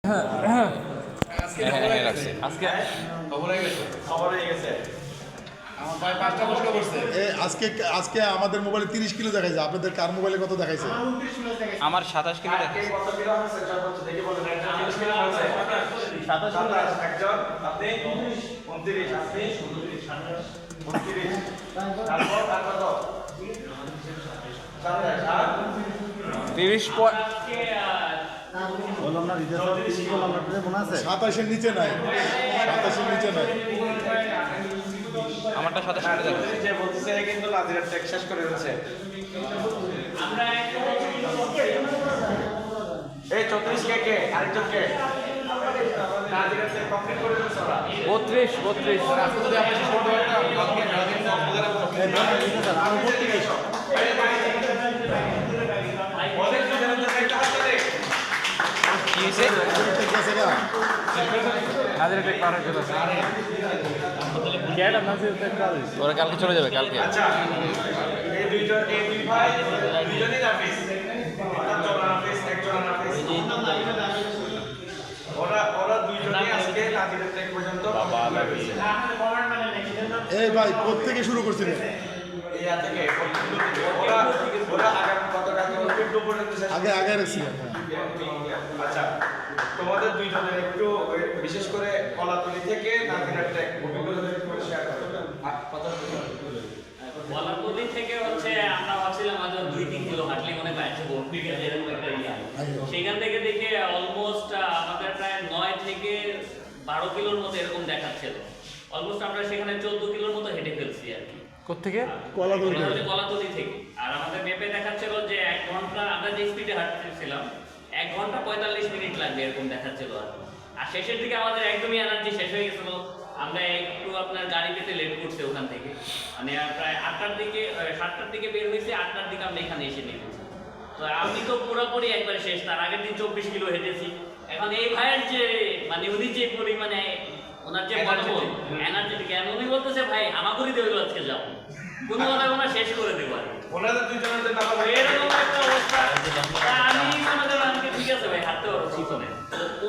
আজকে আজকে আজকে আমাদের মোবাইলে 30 কিলো দেখাইছে, আপনাদের কার মোবাইলে কত দেখাইছে? আমার 27 কিলো দেখাচ্ছে। 27-এর নিচে নাই, 27-এর নিচে নাই। আমারটা 27 কিলো দেখাচ্ছে। যে বলতেছে কিন্তু নাজিরার টেক শেষ করে দিচ্ছে। এই 34 কে আরেকজন কে নাজিরার টেক কমপ্লিট করে দিচ্ছে ওরা। 32 আজকে যদি আমরা শেষ করতে পারতাম কালকে নাজির কি হয়েছে? নাজিরের টেক পার হয়ে গেছে। ওরা কালকে চলে যাবে কালকে। আচ্ছা এই দুই ভাই দুইজনই নাফিস, একজন নাফিস। ওরা দুইজনই আজকে নাজিরের টেক পর্যন্ত এই ভাই কোত্থেকে শুরু করছিলেন? ইয়া থেকে ওরা আগামী গতকালকে পর্যন্ত শেষ আগে রাখছিলেন। আচ্ছা তোমাদের দুইজনের একটু বিশেষ করে কলাতলি থেকে নাজিরার টেক অভিজ্ঞতা একটু শেয়ার করো। কলাতলি থেকে হচ্ছে আমরা ভাবছিলাম আজ 2-3 কিলো হাঁটলে মনে হয় আসবো এরকম একটা ইয়া। সেখান থেকে দেখে অলমোস্ট আমাদের প্রায় 9 থেকে 12 কিলোর মতো এরকম দেখাচ্ছিল। অলমোস্ট আমরা সেখানে 14 কিলোর মতো হেঁটে ফেলছি আর কি। কোত্থেকে? কলাতলি থেকে। আর আমাদের ম্যাপে দেখাচ্ছিল যে 1 ঘন্টা আমরা যে স্পিডে হাঁটতেছিলাম 1 ঘন্টা 45 মিনিট লাগবে এরকম দেখাচ্ছিল আর কি। আর শেষের দিকে আমাদের একদমই এনার্জি শেষ হয়ে গেছিল। আমরা একটু আপনার গাড়ি পেতে লেট করছে ওখান থেকে, মানে প্রায় 8টার দিকে 7টার দিকে বের হয়েছে, 8টার দিকে আমরা এখানে এসে নেমেছি। তো আমি তো পুরোপুরি একবারে শেষ। তার আগের দিন 24 কিলো হেঁটেছি। এখন এই ভাইয়ের যে মানে উনি যে পরিমাণে ওনার যে মনোবল এনার্জেটিক, উনি বলতেছে ভাই হামাগুড়ি দেবে আজকে যাও, কোনো কথা ওনা শেষ করে দেবো আর কি। ওনাদের দুইজনের যে নাম এরকম একটা অবস্থা। আমি মনে করেন আমাকে ঠিক আছে ভাই হাঁটতে পারবো পিছনে।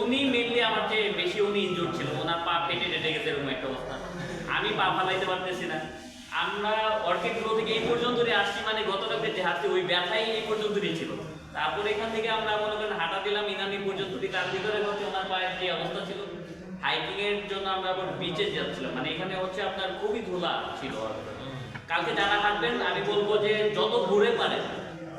উনি মেনলি আমার চেয়ে বেশি উনি ইনজুর্ড ছিল, ওনার পা ফেটে গেছে এরকম একটা অবস্থা। আমি পা ফালাইতে পারতেছি না। আমরা অর্কিড গ্রো থেকে এই পর্যন্ত আসছি, মানে গতকালকে যে হাঁটছি ওই ব্যথাই এই পর্যন্তই ছিল। তারপর এখান থেকে আমরা মনে করেন হাঁটা দিলাম ইনানি পর্যন্ত, তার ভিতরে হচ্ছে ওনার পায়ের যে অবস্থা ছিল। হাইকিং এর জন্য আমরা আবার বিচে যাচ্ছিলাম, মানে এখানে হচ্ছে আপনার খুবই ধুলা ছিল। কালকে যারা হাঁটবেন আমি বলবো যে যত ঘুরে পারেন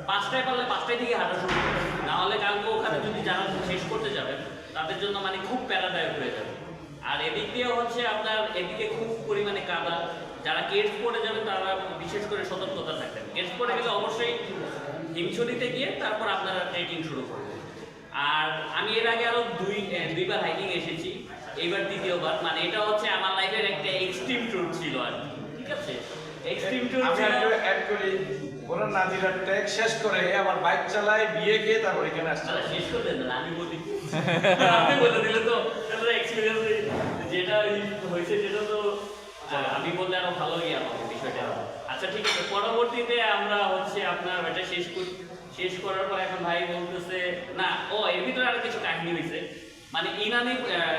5টায় পারলে 5টায় দিকে হাঁটা শুরু করবেন, না হলে কালকে ওখানে যদি যারা শেষ করতে যাবেন তাদের জন্য মানে খুব প্যারাদায়ক হয়ে যাবে। আর এদিক দিয়ে হচ্ছে আপনার এদিকে খুব পরিমাণে কাদা। যারা কেটস পড়ে যাবেন তারা বিশেষ করে সতর্কতা থাকবেন। কেটস পড়ে গেলে অবশ্যই হিমছড়িতে গিয়ে তারপর আপনারা ট্রেকিং শুরু করবেন। আর আমি এর আগে আরো দুইবার হাইকিং এসেছি, এইবার দ্বিতীয়বার। মানে এটা হচ্ছে আমার লাইফের একটা এক্সট্রিম ট্যুর ছিল আর কি, ঠিক আছে? এক্সট্রিম ট্যুর আমি অ্যাড করি ওরা নাজিরার টেক শেষ করে আবার বাইক চালায়, বিয়ে খেয়ে তারপর এখানে আসছে। শেষ করে দেন না, আমি বলি আপনি বলে দিলে তো এক্সপেরিয়েন্স যেটা হয়েছে সেটা তো আমি বললে আরো ভালো লাগে আমার বিষয়টা। আচ্ছা ঠিক আছে, পরবর্তীতে আমরা হচ্ছে আপনার এটা শেষ করার পর এখন ভাই বলতেছে না এর ভিতরে আরো কিছু কাহিনী হয়েছে। মানে ইনানি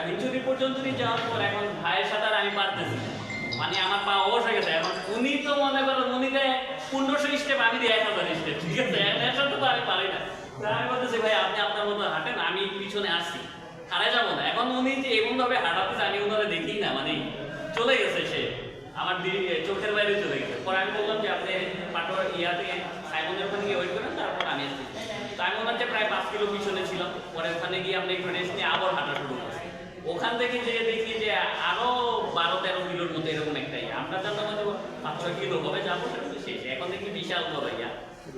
হিমচুরি পর্যন্ত যাওয়ার পর এখন ভাইয়ের সাথে আর আমি পারতেছি, মানে আমার পা অবশ হয়ে গেছে। এখন উনি তো মনে করেন উনি দেয় 1500 স্টেপ, আমি দিই 1000 স্টেপ, ঠিক আছে? এর সাথে তো আমি পারি না। আমি বলতেছি ভাই আপনি আপনার মতো হাঁটেন, আমি পিছনে আসছি, হারাই যাবো না। এখন উনি যে এমন ভাবে হাঁটাতেছে আমি ওনারা দেখি না, মানে চলে গেছে সে আমার চোখের বাইরে চলে গেছে। পরে আমি বললাম যে আপনি পাটোয়ার থেকে সাইমনের ওখানে গিয়ে ওয়েট করেন, তারপর আমি আসছি। তো আমি ওনার যে প্রায় 5 কিলো পিছনে ছিলাম। পরে ওখানে গিয়ে আপনি একটু রেস্ট নিয়ে আবার হাঁটা শুরু করছি। ওখান থেকে যে দেখি যে আরো 12-13 কিলোর মতো এরকম একটাই, আমরা জানতাম যে 5-6 কিলো হবে যাবো, শেষ। এখন দেখি বিশাল বড় ইয়া।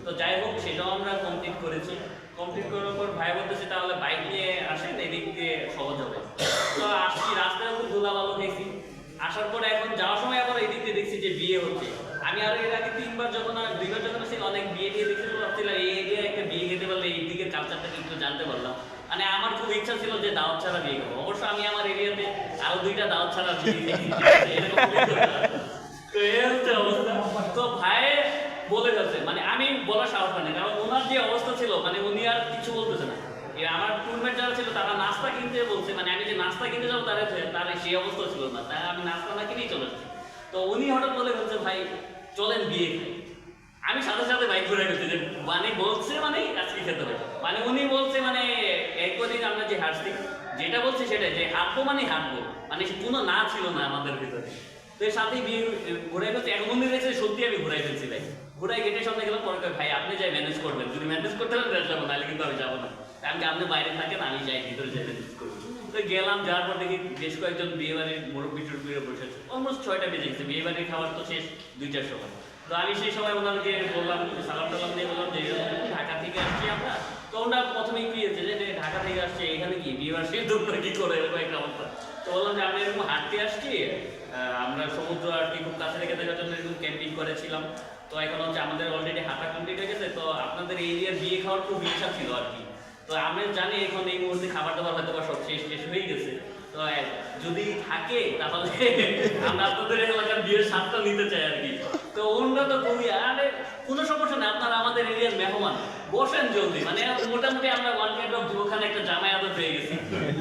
তো যাই হোক সেটাও আমরা কমপ্লিট করেছি। কমপ্লিট করার পর ভাই বলতেছে তাহলে বাইক নিয়ে আসেন, এদিক দিয়ে সহজ হবে। তো আসছি, রাস্তায় খুব ধুলা ভালো দেখছি। আসার পরে এখন যাওয়ার সময় আবার এদিক দিয়ে দেখছি যে বিয়ে হচ্ছে। আমি আরো এর আগে 2বার যখন ছিল অনেক বিয়ে দিয়ে দেখছি, ভাবছিলাম এই এরিয়ায় একটা বিয়ে খেতে পারলে এই দিকের কালচারটা একটু জানতে পারলাম। মানে আমার খুব ইচ্ছা ছিল যে দাওয়াত ছাড়া বিয়ে করবো। অবশ্য আমি আমার এরিয়াতে আরো 2টা দাওয়াত ছাড়া বিয়ে তো এই হচ্ছে অবস্থা। তো ভাই বলে যাচ্ছে, মানে আমি বলার সাহস পাই না, কারণ ওনার যে অবস্থা ছিল মানে উনি আর কিছু বলতেছে না। আমার টুরমেট যারা ছিল তারা নাস্তা কিনতে বলছে, মানে আমি যে নাস্তা কিনতে যাবো তার সেই অবস্থা ছিল না, তাই আমি নাস্তা না কিনেই চলে আসছি। তো উনি হঠাৎ বলে বলছে ভাই চলেন বিয়ে খাই। আমি সাথে সাথে বাইক ঘুরে গেছি যে মানে বলছে মানে আজকে খেতে হবে, মানে উনি বলছে মানে একদিন আমরা যে হাসছি যেটা বলছে সেটাই, যে হাঁটবো মানে হাঁটবো, মানে কোনো না ছিল না আমাদের ভিতরে। তো এর সাথেই বিয়ে ঘুরাই ফেলছি। এখন উনি দেখছে সত্যি আমি ঘুরাই ফেলছি ভাই, ঘুরাই গেটের সামনে গেলাম, পরে ভাই আপনি যাই ম্যানেজ করবেন, যদি ম্যানেজ করতে পারেন যাবো, নাহলে কিন্তু আমি যাবো না, কারণ কি আপনি বাইরে থাকেন আমি যাই ভিতরে যাই ম্যানেজ করবো। তো গেলাম, যাওয়ার পর দেখি বেশ কয়েকজন বিয়ে বাড়ির মুরব্বী টুরব্বিরা বসেছে, অলমোস্ট 6টা বেজে গেছে, বিয়ে বাড়ির খাবার তো শেষ 2টার সময়। তো আমি সেই সময় ওনাদেরকে বললাম, সালাম টালাম দিয়ে বললাম যে ঢাকা থেকে আসছি আমরা। তো ওনারা প্রথমেই ক্রিয়েছে যে ঢাকা থেকে আসছে, এখানে কি বিয়ে বাড়ি তোমরা কি করে এরকম একটা অবস্থা। তো বললাম যে আমি এরকম হাঁটতে আসছি, আমরা সমুদ্র আর কি খুব কাছে রেখে দেওয়ার জন্য এরকম ক্যাম্পিং করেছিলাম। তো এখন হচ্ছে আমাদের অলরেডি হাঁটা কমপ্লিট হয়ে গেছে, তো আপনাদের এরিয়ার বিয়ে খাওয়ার খুব ইচ্ছা ছিল আর কি। তো আমি জানি এখন এই মুহূর্তে খাবার দাবার হয়তো বা সব শেষ হয়ে গেছে, তো যদি থাকে তাহলে আমরা আপনাদের এলাকার বিয়ের স্বাদটা নিতে চাই আর কি। তো ওনরা তো খুবই আরে কোনো সমস্যা নেই, আপনারা আমাদের এরিয়ার মেহমান, বসেন জলদি, মানে মোটামুটি আমরা ওয়ান কাইন্ড অফ ওখানে একটা জামাই আদর পেয়ে গেছি।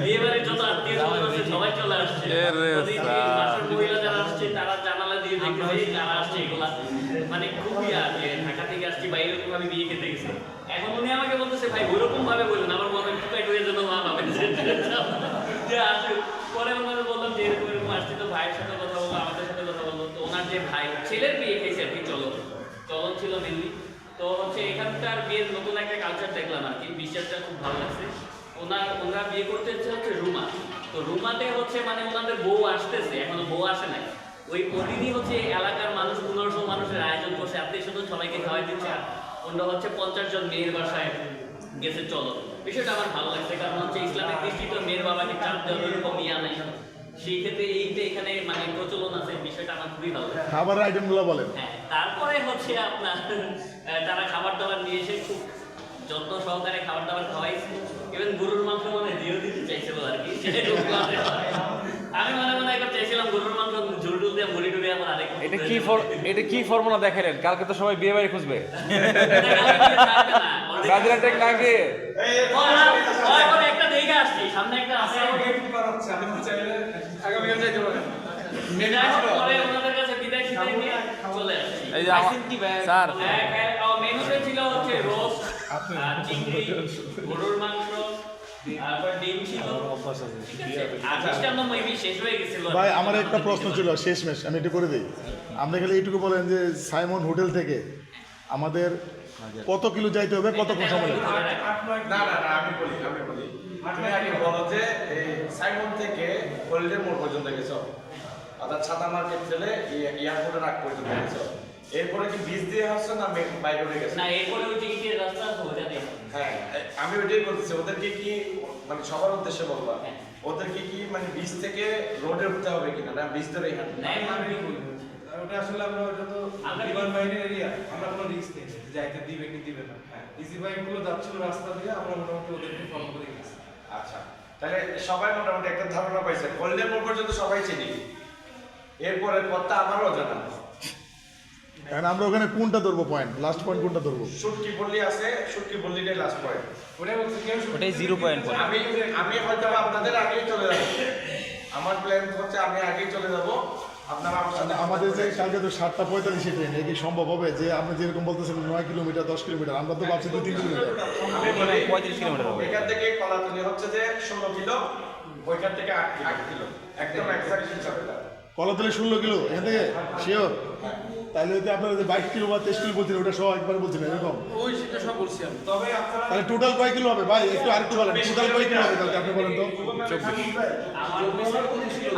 বিয়েবাড়ির যত আত্মীয় স্বজন আছে সবাই চলে আসছে, বাসার মহিলা যারা আসছে তারা জানালা দিয়ে দেখতেছে যারা আসছে এগুলা, মানে খুবই আর ঢাকা থেকে আসছি বা এরকম ভাবে বিয়ে খেতে গেছে। এখন উনি আমাকে বলতেছে ভাই ওইরকম ভাবে বললেন, আমার মনে হয় টুকাই টুকের জন্য মা পাবেন যে আসে। পরে ওনারা বললাম যে এরকম এরকম আসছি, তো ভাইয়ের সাথে কথা বললো, আমাদের সাথে কথা বললো। তো ওনার যে ভাই ছেলের বিয়ে খেয়েছে আর কি, চলন ছিল মেনলি। তো হচ্ছে এখানকার বিয়ের নতুন একটা কালচার দেখলাম আর কি, বিশ্বাসটা খুব ভালো লাগছে। ওনারা বিয়ে করতে হচ্ছে রুমা। তো রুমাতে হচ্ছে মানে ওনাদের বউ আসতেছে, এখনো বউ আসে নাই। ওই প্রতিদিনই হচ্ছে এলাকার মানুষ 1500 মানুষের আয়োজন করছে, আত্মীয় স্বজন সবাইকে খাওয়াই দিচ্ছে। ওনারা হচ্ছে 50 জন মেয়ের বাসায় গেছে চলো। বিষয়টা আমার ভালো লাগছে, কারণ হচ্ছে ইসলামের দৃষ্টিতে মেয়ের বাবাকে চাপ দেওয়ার এরকম ইয়া নাই, সেই ক্ষেত্রে এইটা এখানে মানে প্রচলন আছে, বিষয়টা আমার খুবই ভালো লাগে। খাবারের আইটেমগুলো বলেন। হ্যাঁ, তারপরে হচ্ছে আপনার তারা খাবার দাবার নিয়ে এসে খুব যত্ন সহকারে খাবার দাবার খাওয়াইছে, ইভেন গরুর মাংস মানে দিয়েও দিতে চাইছিল আর কি। আমি মনে মনে একবার চাইছিলাম গরুর মাংস ঝুল টুল দিয়ে মুড়ি টুড়ি আমার আরেক। এটা কি ফর্মুলা দেখালেন? কালকে তো সবাই বিয়ে বাড়ি খুঁজবে, গাজরা টেক না গিয়ে একটা দেখে আসছি, সামনে একটা আছে, পরে ওনাদের কাছে বিদায় ছিটাই নিয়ে চলে আসছি। এই যে স্যার মেনুতে ছিল হচ্ছে রোস্ট, চিংড়ি, গরুর মাংস, তারপর ডিম ছিল, ঠিক আছে। আর মিষ্টান্ন মেবি শেষ হয়ে গেছিল। ভাই আমার একটা প্রশ্ন ছিল শেষমেশ, আমি একটু করে দিই। আপনি খালি এইটুকু বলেন যে সাইমন হোটেল থেকে আমাদের কত কিলো যাইতে হবে, কতক্ষণ সময় লাগবে? না না না, আমি বলি তুমি আগে বলো যে এই সাইমন থেকে হলিডে মোড় পর্যন্ত গেছো, অর্থাৎ ছাতা মার্কেট ফেলে এয়ারপোর্টের আগ পর্যন্ত গেছো, এরপরে কি বিচ দিয়ে আসছো না বাই রোডে গেছো? না, এরপরে ওই টিকিটের রাস্তা আছে ওটা দিয়ে। হ্যাঁ, আমি ওইটাই বলতেছি, ওদেরকে কি মানে সবার উদ্দেশ্যে বলবা, হ্যাঁ। ওদেরকে কি মানে বিচ থেকে রোডে উঠতে হবে কিনা, না বিচ ধরে হাঁটতে? না, ওটা আসলে আমরা ওটা তো আমরা বিমান বাহিনীর এরিয়া, আমরা কোনো রিস্ক নেই যে যাইতে দিবে কি দিবে না। ইজি বাইক গুলো যাচ্ছিল রাস্তা দিয়ে, আমরা মোটামুটি ওদেরকে ফলো করে গেছি। আচ্ছা, তাহলে সবাই মোটামুটি একটা ধারণা পাইছে, হলিডে মোড় পর্যন্ত সবাই চিনি, এরপরের পথটা আমারও জানা। এখন আমরা ওখানে কোনটা ধরবো পয়েন্ট, লাস্ট পয়েন্ট কোনটা ধরবো? সুটকি পল্লী আছে, সুটকি পল্লীটাই লাস্ট পয়েন্ট। ওটাই বলছি কেউ ওটাই 0 পয়েন্ট পড়ে। আমি হয়তো আপনাদের আগেই চলে যাব, আমার প্ল্যান হচ্ছে আমি আগেই চলে যাব, আপনারা আমার সাথে আমাদের যে কালকে তো 7:45 ট্রেন, এই কি সম্ভব হবে যে আপনি যেরকম বলতেছেন 9 কিলোমিটার 10 কিলোমিটার, আমরা তো ভাবছি 2-3 কিলোমিটার। আমি বলি 35 কিলোমিটার হবে। এখান থেকে কলাতলি হচ্ছে যে 16 কিলো, ওইখান থেকে 8 কিলো, একদম এক্সাক্ট হিসাবে। কলাতলি 16 কিলো এখান থেকে শিওর? তাহলে যদি আপনারা যে 22 কিলো বা 23 কিলো বলছেন ওটা সব একবার বলছেন এরকম, ওই সেটা সব বলছি আমি। তবে আপনারা তাহলে টোটাল কয় কিলো হবে ভাই? একটু আরেকটু বলেন, টোটাল কয় কিলো হবে তাহলে আপনি বলেন তো।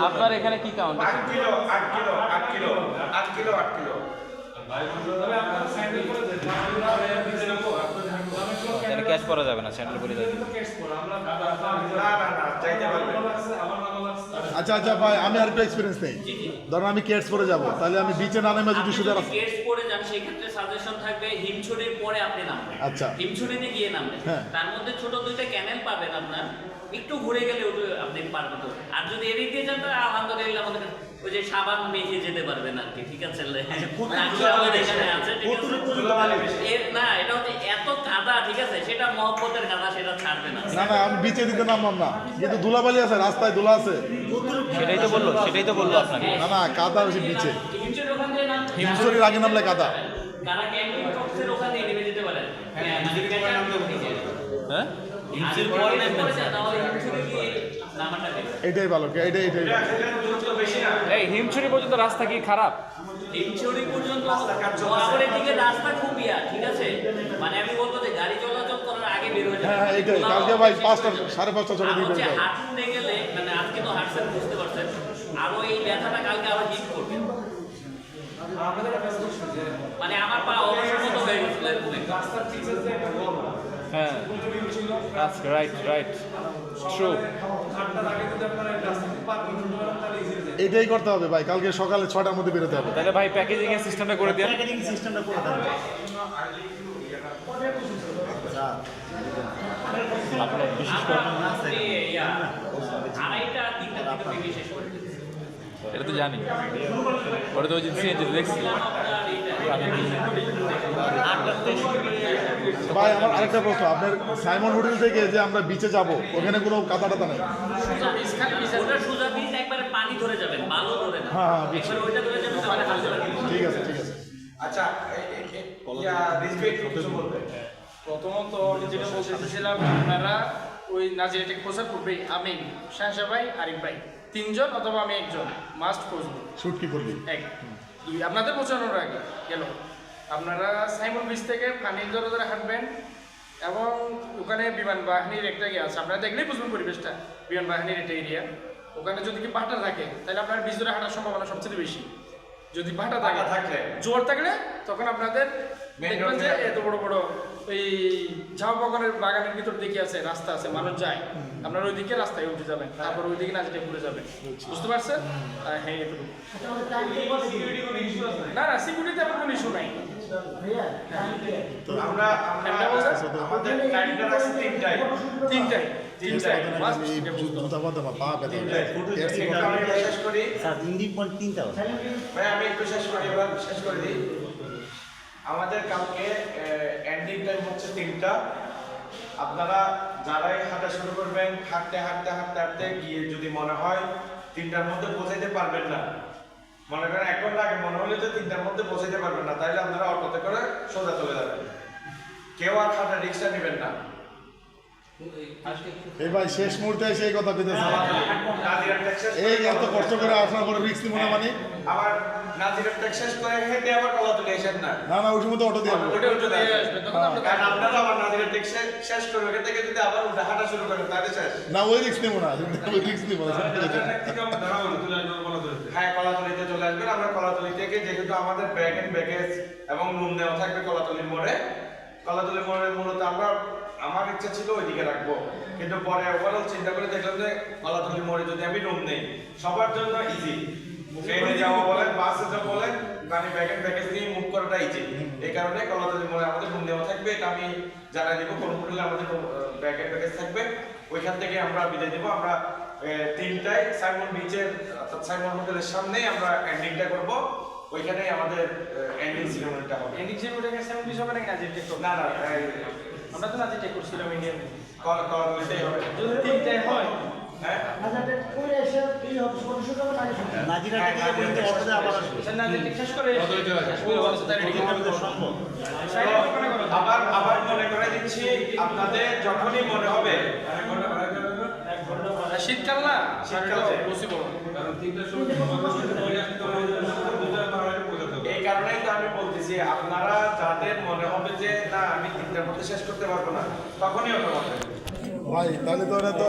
আপনার এখানে কি count? 8 kilo 8 kilo 8 kilo 8 kilo 8 kilo. তবে আপনারা সাইকেল করে দেন, আমরা ভিজে নেবো, এটা ক্যাশ করা যাবে না, সেন্টার করে যাবে। আমরা না না না, চাইতে পারবেন। আমার নাম লাগছে। আচ্ছা ভাই, আমি আরেকটু এক্সপিরিয়েন্স নেই। ধরুন আমি কেটস পরে যাব, তাহলে আমি বিচে না নেমে যদি সোজা রাস্তা। কেটস পরে যান, সেই ক্ষেত্রে সাজেশন থাকবে হিমছড়ির পরে আপনি নামবেন। আচ্ছা। হিমছড়িতে গিয়ে নামবেন, হ্যাঁ। তার মধ্যে ছোট 2টা ক্যানেল পাবেন, আপনার একটু ঘুরে গেলে ওটা আপনি পারবেন। আর যদি এদিক দিয়ে যান তাহলে আলহামদুলিল্লাহ আমাদের ওই যে সাবান মেখে যেতে পারবেন আর কি, ঠিক আছে? কোথায় লাঠি ধুলাবালি আমাদের বেশি? এখানে আছে, ঠিক আছে? ধুলাবালি বেশি। না, এটা হচ্ছে এত কাদা, ঠিক আছে? সেটা মহব্বতের কাদা, সেটা ছাড়বে না। না না আমি বিচে দিতে নামলাম না, কিন্তু ধুলাবালি আছে, রাস্তায় ধুলা আছে। সেটাই তো বললো আপনাকে। না না কাদা বেশি বিচে। হিমচুরির ওখান দিয়ে নামতে পারেন। হিমচুরির আগে নামলে কাদা। কারা ক্যাম্পিং বক্সের ওখান দিয়ে নেমে যেতে পারেন। হ্যাঁ হিমচুরি পরে নেমে যায়, তাহলে হিমচুরি গিয়ে নামাটা বেশি। এটাই ভালো, এটাই ভালো। এখানে দূরত্ব বেশি না। এই হিমছড়ি পর্যন্ত রাস্তা কি খারাপ? হিমচুরি পর্যন্ত নোয়াপাড়ার দিকে রাস্তা খুব ঠিক আছে? মানে আমি বলবো যে গাড়ি চলাচল করার আগে বের হয়ে হ্যাঁ এটাই, কালকে ভাই 5টা 5:30 ছটা দিয়ে বের হয়। হাঁটতে গেলে মানে আজকে তো হাঁটছেন, বুঝতে পারছেন, আরো এই ব্যথাটা কালকে আরো হিট করবে। আমাদের একটা প্রশ্ন যে মানে আমার পা অবসর মতো হয়ে গেছিল এরকম একটা। রাস্তার পিছের যে একটা গল্প হ্যাঁ, ছিল, that's right, true. হাঁটার আগে যদি আপনারা এই রাস্তাতে পার করতে পারেন তাহলে ইজি হয়ে যায়। এটাই করতে হবে ভাই, কালকে সকালে 6টার মধ্যে বেরোতে হবে। তাহলে ভাই প্যাকেজিং এর সিস্টেমটা করে দেন। আপনার বিশেষ করে আপনি ইয়া, আড়াইটা তিনটা থেকে বেশি শেষ করে দিচ্ছি। এটা তো জানি, ওটা তো ওই দিন সিএনজি দেখছি। ভাই আমার আরেকটা প্রশ্ন, আপনার সাইমন হোটেল থেকে যে আমরা বিচে যাব, ওখানে কোনো কাদা টাদা নেই? ওটা সোজা বীজ, একবারে পানি ধরে যাবেন, বালু ধরে না। হ্যাঁ, হ্যাঁ, বুঝছি। একবারে ওইটা ধরে যাবেন, তাহলে হালকা লাগবে। ঠিক আছে ঠিক আছে। আচ্ছা, রিজভি একটু কিছু বলবে। প্রথমত আমি যেটা বলতে চাইছিলাম, আপনারা ওই নাজিরাটেক খোঁজার পূর্বেই আমি, শাহসা ভাই, আরিফ ভাই, তিনজন অথবা আমি একজন মাস্ট খুঁজবো। শুট কি করবি? এক, দুই, আপনাদের পৌঁছানোর আগে গেল আপনারা সাইমন বিচ থেকে পানির ধরে ধরে হাঁটবেন, এবং ওখানে বিমান বাহিনীর একটা ইয়ে আছে, আপনারা দেখলেই বুঝবেন পরিবেশটা, বিমান বাহিনীর একটা এরিয়া। ওখানে যদি কি ভাটা থাকে তাহলে আপনার বিচ ধরে হাঁটার সম্ভাবনা সবচেয়ে বেশি। যদি ভাটা থাকে, ভাটা থাকলে? জোর থাকলে তখন আপনাদের Main দেখবেন road যে থেকে। এত বড় বড় ওই ঝাউ বাগানের ভিতর দিকে আছে, রাস্তা আছে, মানুষ যায়, আপনার ওইদিকে রাস্তায় উঠে যাবেন, তারপর ওইদিকে নাচটা ঘুরে যাবেন। বুঝতে পারছেন? হ্যাঁ, এটুকু। না না, সিকিউরিটি আপনার কোনো ইস্যু নাই। আমরা আমাদের টাইমটা রাখছি তিনটায়। তিনটাই Must এই জুতা বাঁধা আমার পা ব্যথা হবে। এটা আমি শেষ করি। তিনটা ভাই আমি একটু শেষ করি, এবার শেষ করে দিই। আমাদের কালকে এন্ডিং টাইম হচ্ছে 3টা। আপনারা যারাই হাঁটা শুরু করবেন, হাঁটতে হাঁটতে হাঁটতে হাঁটতে গিয়ে যদি মনে হয় 3টার মধ্যে পৌঁছাইতে পারবেন না, মনে করেন 1 ঘন্টা আগে মনে হলে যে 3টার মধ্যে পৌঁছাইতে পারবেন না, তাহলে আপনারা অটোতে করে সোজা চলে যাবেন। কেউ আর হাঁটা রিক্সা নেবেন না। এই ভাই শেষ মুহূর্তে এসে এই কথা পেতেছে। নাজিরার ট্যাক্স শেষ এই করে এত কষ্ট করে আসার পরে রিক্স নিব না মানে? আবার নাজিরার ট্যাক্স শেষ করে হেঁটে আবার কলা তুলে এসেন না। না না ওই সময় তো অটো দিয়ে যাবো। ওটা উঠে দিয়ে আসবে, তখন আপনার কারণ আপনারা আবার নাজিরার ট্যাক্স শেষ করে ওখান থেকে যদি আবার উঠে হাঁটা শুরু করেন তাহলে শেষ। না ওই রিক্স নিব না, ওই রিক্স নিব না। হ্যাঁ, কলাতলিতে চলে আসবেন। আমরা কলাতলি থেকে, যেহেতু আমাদের ব্যাগ এন্ড ব্যাগেজ এবং রুম নেওয়া থাকবে কলাতলির মোড়ে, কলাতলির মোড়ে মূলত আমার ইচ্ছা ছিল ওইদিকে রাখবো, কিন্তু পরে ওভারঅল চিন্তা করে দেখলাম যে কলাতলির মোড়ে যদি আমি রুম নেই, সবার জন্য ইজি। ট্রেনে যাওয়া বলেন, বাসে যাওয়া বলেন, মানে ব্যাগ এন্ড ব্যাগেজ নিয়ে মুভ করাটা ইজি। এই কারণে কলাতলির মোড়ে আমাদের রুম নেওয়া থাকবে, এটা আমি জানাই দিব। কোন হোটেলে আমাদের ব্যাগ এন্ড ব্যাগেজ থাকবে, ওইখান থেকে আমরা বিদায় দিব। আমরা 3টায় সাইমন বিচের, অর্থাৎ সাইমন হোটেলের সামনেই আমরা এন্ডিংটা করব। ওইখানেই আমাদের এন্ডিং সেরেমনিটা হবে। এন্ডিং সেরেমনিটা সেভেন পিস হবে নাকি নাজির টেক? না না, আমরা তো নাজির টেক করছিলাম ইন্ডিয়ান। কলাতলিতেই হবে। যদি তিনটায় হয়, হ্যাঁ, নাজিরা থেকে বলতে অটোতে আবার আসবে। নাজির টেক শেষ করে সম্ভব আবার মনে করে দিচ্ছি, আপনাদের যখনই মনে হবে, শীতকাল না, শীতকাল যে। পসিবল। এই কারণেই তো আমি বলতেছি, আপনারা যাদের মনে হবে যে না আমি 3টার মধ্যে শেষ করতে পারবো না, তখনই অটো করবেন। ভাই তাহলে তো ওরা তো